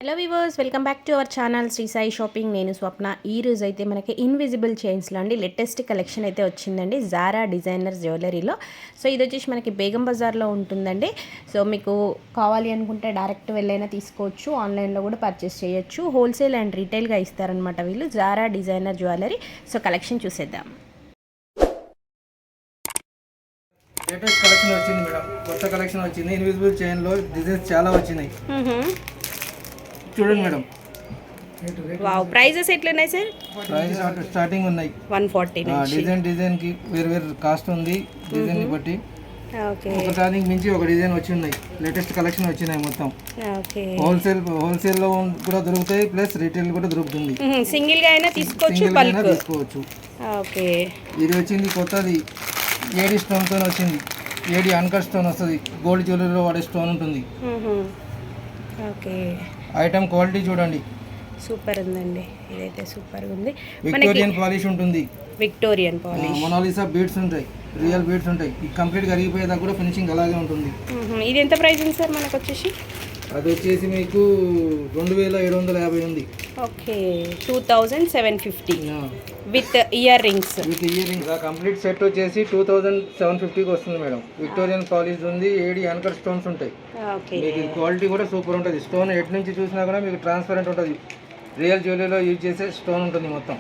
Hello viewers, welcome back to our channel Shri Sai shopping. నేను స్వప్న. ఈ రోజు అయితే మనకి ఇన్విజిబుల్ చైన్స్లో అండి లేటెస్ట్ కలెక్షన్ అయితే వచ్చిందండి జారా డిజైనర్ జ్యువెలరీలో. సో ఇది వచ్చేసి మనకి బేగం బజార్లో ఉంటుందండి. సో మీకు కావాలి అనుకుంటే డైరెక్ట్ వెళ్ళైనా తీసుకోవచ్చు, ఆన్లైన్లో కూడా పర్చేస్ చేయొచ్చు. హోల్సేల్ అండ్ రీటైల్గా ఇస్తారనమాట వీళ్ళు, Zara designer jewellery. So collection చూసేద్దాం. లేటెస్ట్ కలెక్షన్ వచ్చింది మేడం, కొత్త కలెక్షన్ వచ్చింది. ఇన్విజిబుల్ చైన్లో డిజైన్స్ చాలా వచ్చినాయి, చూడండి మేడం. వావ్, ప్రైజెస్ ఎట్లున్నాయి సార్? ప్రైస్ స్టార్టింగ్ ఉన్నాయి 140. డిజైన్ కి వేరు వేరు కాస్ట్ ఉంది, డిజైన్ ని బట్టి. ఓకే, ఒకదానికి మించి ఒక డిజైన్ వచ్చి ఉన్నాయి. లేటెస్ట్ కలెక్షన్ వచ్చినాయి మొత్తం. ఓకే, హోల్సేల్ లో కూడా దొరుకుతాయి, ప్లస్ రీటైల్ కూడా దొరుకుతుంది. సింగిల్ గా అయినా తీసుకోవచ్చు, సింగిల్ అయినా తీసుకోవచ్చు. ఓకే, ఇది వచ్చింది కొత్తది, ఏడి స్టోన్ తో వచ్చింది. ఏడి అన్కట్ స్టోన్ వస్తుంది, గోల్డ్ జ్యువెలరీలో వాడే స్టోన్ ఉంటుంది. ఓకే, ఐటమ్ క్వాలిటీ చూడండి, సూపర్ ఉందండి. ఇదైతే సూపర్ ఉంది. విక్టోరియన్ పాలిష్ ఉంటుంది, విక్టోరియన్ పాలిష్, మొనాలిసా బీడ్స్ ఉంటాయి, రియల్ బీడ్స్ ఉంటాయి. ఈ కంప్లీట్ కరిగిపోయేదాకా కూడా ఫినిషింగ్ అలాగే ఉంటుంది. ఇది ఎంత ప్రైస్ ఉంది సార్ మనకు వచ్చేసి? అది వచ్చేసి మీకు 2750 ఉంది. Okay, 2750 with ear rings. Complete set వచ్చేసి 2750కి వస్తుంది మేడం. విక్టోరియన్ పాలిష్ ఉంది, ఏడి అన్కట్ స్టోన్స్ ఉంటాయి. మీకు క్వాలిటీ కూడా సూపర్ ఉంటుంది. స్టోన్ ఎటు నుంచి చూసినా కూడా మీకు ట్రాన్స్పరెంట్ ఉంటుంది. రియల్ జ్యువెలరీలో యూజ్ చేసే స్టోన్ ఉంటుంది మొత్తం.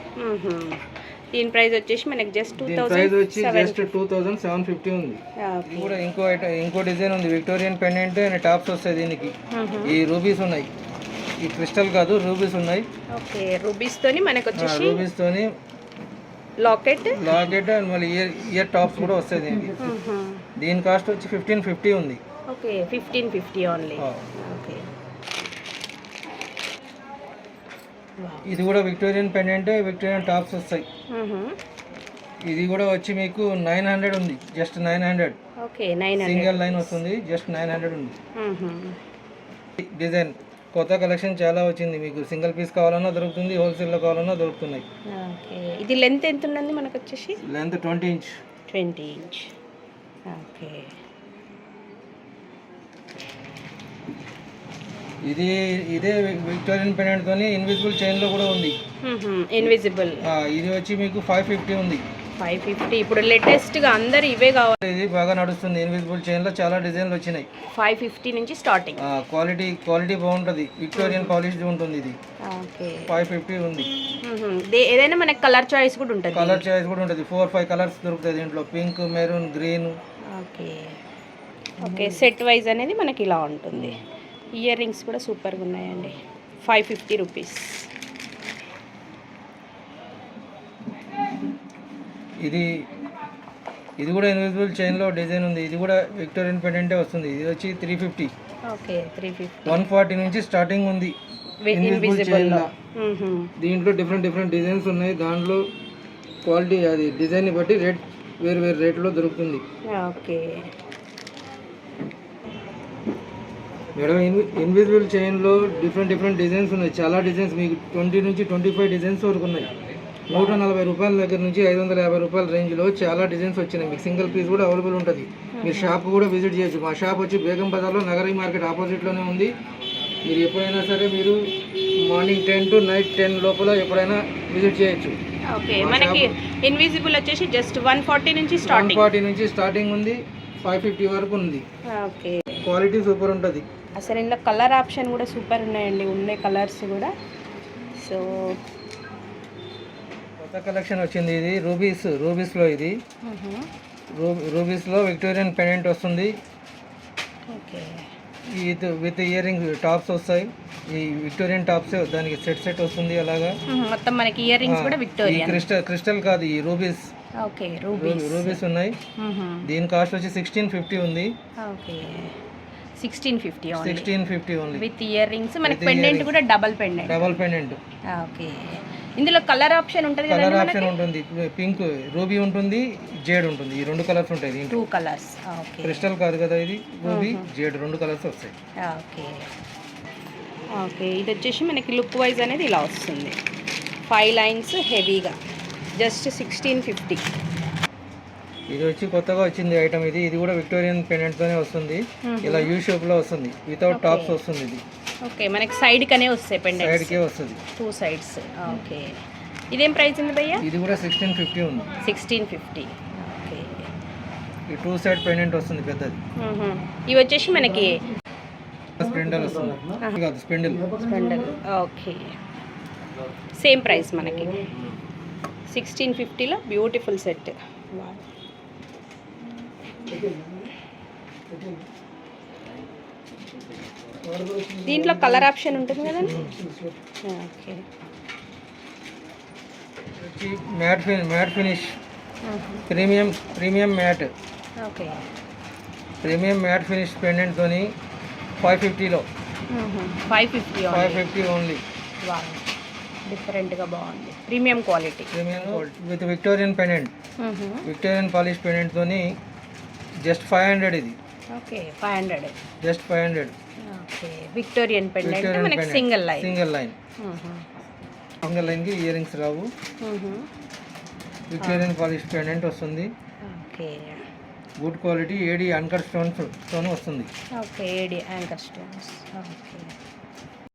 దీని ప్రైస్ వచ్చేసి మనకి జస్ట్ ప్రైస్ వచ్చి జస్ట్ 2750 ఉంది. కూడా ఇంకో డిజైన్ ఉంది, విక్టోరియన్ పెండెంట్ అండ్ టాప్స్ వస్తాయి దీనికి. ఈ రూబీస్ ఉన్నాయి, ఈ క్రిస్టల్ కాదు, రూబీస్ ఉన్నాయి. ఓకే, రూబీస్ తోని మనకి వచ్చేసి రూబీస్ తోని లాకెట్ అండ్ మళ్ళీ ఇయర్ టాప్స్ కూడా వస్తాయి దీనికి. దీని కాస్ట్ వచ్చి 1550 ఉంది. Okay, 1550 only. ఓకే, ఇది కూడా విక్టోరియన్ పెండెంట్, విక్టోరియన్ టాప్స్ వస్తాయి. ఇది కూడా వచ్చి మీకు 900 ఉంది, జస్ట్ 900. ఓకే, 900 సింగిల్ లైన్ వస్తుంది, జస్ట్ 900 ఉంది. డిజైన్ కొత్త కలెక్షన్ చాలా వచ్చింది. మీకు సింగిల్ పీస్ కావాలన్నా దొరుకుతుంది, హోల్సేల్లో కావాలన్నా దొరుకుతున్నాయి. ఓకే, ఇది లెంత్ ఎంత ఉన్నది మనకు వచ్చేసి? Length 20 inch. 20 ఇంచ్. ఓకే, ఇదే విక్టోరియన్ పెండెంట్ తోని ఇన్విజిబుల్ చైన్ లో కూడా ఉంది. ఇన్విజిబుల్ ఇది వచ్చి మీకు 550 ఉంది. 550 ఇప్పుడు లేటెస్ట్ గా అందరు ఇవే కావాలి. ఇది బాగా నడుస్తుంది. ఇన్విజిబుల్ చైన్ లో చాలా డిజైన్లు వచ్చినాయి. 550 నుంచి స్టార్టింగ్. క్వాలిటీ బాగుంటుంది, విక్టోరియన్ పాలిష్ ఉంటుంది. ఇది ఓకే, 550 ఉంది. ఏదైనా మనకి కలర్ చాయిస్ కూడా ఉంటుంది. 4-5 కలర్స్ దొరుకుతాయి దీంట్లో, pink, maroon, green. Okay, okay, set wise అనేది మనకి ఇలా ఉంటుంది. ఇయర్ రింగ్స్ కూడా సూపర్గా ఉన్నాయండి. 550 రూపీస్. ఇది కూడా ఇన్విజిబుల్ చైన్లో డిజైన్ ఉంది. ఇది కూడా విక్టోరియన్ పెండెంటే వస్తుంది. ఇది వచ్చి 350. ఓకే, 350. 140 నుంచి స్టార్టింగ్ ఉంది ఇన్విజిబుల్ చైన్లో. దీంట్లో డిఫరెంట్ డిజైన్స్ ఉన్నాయి. దాంట్లో క్వాలిటీ అది డిజైన్ని బట్టి రేట్ వేరు రేట్లో దొరుకుతుంది. ఓకే మేడం, ఇన్విజిబుల్ చైన్లో డిఫరెంట్ డిజైన్స్ ఉన్నాయి. చాలా డిజైన్స్ మీకు 20 నుంచి 25 డిజైన్స్ వరకు ఉన్నాయి. 140 రూపాయల దగ్గర నుంచి 550 రూపాయల రేంజ్లో చాలా డిజైన్స్ వచ్చినాయి. మీకు సింగిల్ పీస్ కూడా అవైలబుల్ ఉంటుంది. మీరు షాప్ కూడా విజిట్ చేయొచ్చు. మా షాప్ వచ్చి బేగం బజార్లో నగరీ మార్కెట్ ఆపోజిట్లోనే ఉంది. మీరు ఎప్పుడైనా సరే మీరు మార్నింగ్ 10 to నైట్ 10 లోపల ఎప్పుడైనా విజిట్ చేయొచ్చు. ఓకే, మనకి ఇన్విజిబుల్ వచ్చేసి జస్ట్ 140 నుంచి స్టార్టింగ్ ఉంది, 550 వరకు ఉంది. ఓకే, క్వాలిటీ సూపర్ ఉంటుంది. అసలు ఇందులో కలర్ ఆప్షన్ కూడా సూపర్ ఉన్నాయండి, ఉండే కలర్స్ కూడా. సో కొత్త కలెక్షన్ వచ్చింది. ఇది రూబీస్లో ఇది రూబీస్లో విక్టోరియన్ పెండెంట్ వస్తుంది. ఓకే, ఇది విత్ ఇయర్ రింగ్ టాప్స్ వస్తాయి. ఈ విక్టోరియన్ టాప్స్ దానికి సెట్ వస్తుంది. అలాగా మొత్తం మనకి ఇయర్ రింగ్స్ కూడా విక్టోరియన్. క్రిస్టల్ కాదు, ఈ రూబీస్. ఓకే, రూబీస్ ఉన్నాయి. దీని కాస్ట్ వచ్చి 1650 ఉంది. Okay, 1650 only with ear rings. మనకి పెండెంట్ కూడా డబల్ పెండెంట్. ఓకే, ఇందులో కలర్ ఆప్షన్ ఉంటుంది కదా? కలర్ ఆప్షన్ ఉంటుంది. పింక్ రూబీ ఉంటుంది, జేడ్ ఉంటుంది. ఈ 2 కలర్స్ ఉంటాయి. 2 కలర్స్. ఓకే, క్రిస్టల్ కాదు కదా ఇది, రూబీ జేడ్ 2 కలర్స్ వస్తాయి. ఓకే, ఓకే, ఇది వచ్చేసి మనకి లుక్ వైజ్ అనేది ఇలా వస్తుంది. 5 లైన్స్ హెవీగా, జస్ట్ 1650. ఇది వచ్చి కొత్తగా వచ్చింది ఐటమ్. ఇది కూడా విక్టోరియన్ పెండెంట్ తోనే వస్తుంది. ఇలా యూ షేప్ లో వస్తుంది, వితౌట్ టాప్స్ వస్తుంది. ఇది ఓకే, మనకి సైడ్కనే వస్తాయి పెండెంట్స్, సైడ్కే వస్తుంది. 2 సైడ్స్. ఓకే, ఇదేం ప్రైస్ ఉంది భయ్యా? ఇది కూడా 1650 ఉంది. 1650. ఓకే, ఈ 2 సైడ్ పెండెంట్ వస్తుంది పెద్దది. ఇవి వచ్చేసి మనకి స్పెండల్ వస్తుంది. కాదు స్పెండల్. స్పెండల్. ఓకే, సేమ్ ప్రైస్ మనకి 1650లో బ్యూటిఫుల్ సెట్. దీంట్లో కలర్ ఆప్షన్ ఉంటుంది కదండి. Okay, matte finish premium matte. Okay, premium matte finish పెండెంట్తోని 550లో 550 ఓన్లీ. డిఫరెంట్గా బాగుంది, premium quality. Premium with Victorian pendant, Victorian polish పెండెంట్తోని జస్ట్ 500. ఇది okay, 500. Just 500. Okay, Victorian pendant మనకి సింగిల్ లైన్. సింగిల్ లైన్కి ఇయర్ రింగ్స్ రావు. విక్టోరియన్ పాలిష్ పెండెంట్ వస్తుంది. Okay, good quality AD uncut stones వస్తుంది. Okay, AD anchor stones. Okay,